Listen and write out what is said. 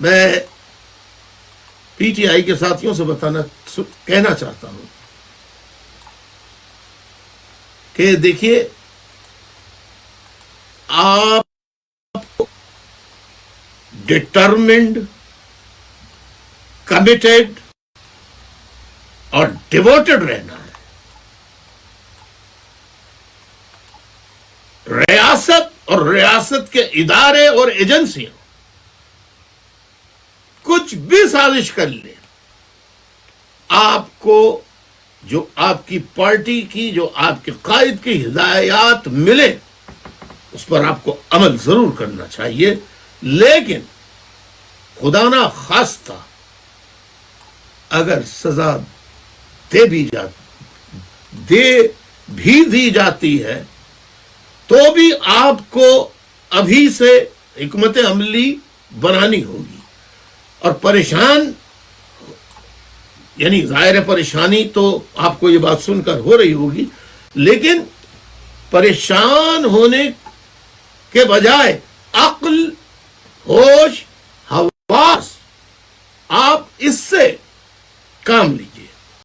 میں P T I کے ساتھیوں سے کہنا چاہتا ہوں کہ دیکھیے، آپ ڈٹرمنڈ، کمیٹڈ اور ڈیووٹڈ رہنا ہے. ریاست اور ریاست کے ادارے اور ایجنسیاں کچھ بھی سازش کر لیں، آپ کو جو آپ کی پارٹی کی، جو آپ کے قائد کی ہدایات ملے، اس پر آپ کو عمل ضرور کرنا چاہیے. لیکن خدا نہ خواستہ اگر سزا دے بھی دی جاتی ہے تو بھی آپ کو ابھی سے حکمت عملی بنانی ہوگی. اور پریشان، یعنی ظاہر پریشانی تو آپ کو یہ بات سن کر ہو رہی ہوگی، لیکن پریشان ہونے کے بجائے عقل، ہوش، حواس، آپ اس سے کام لیجیے.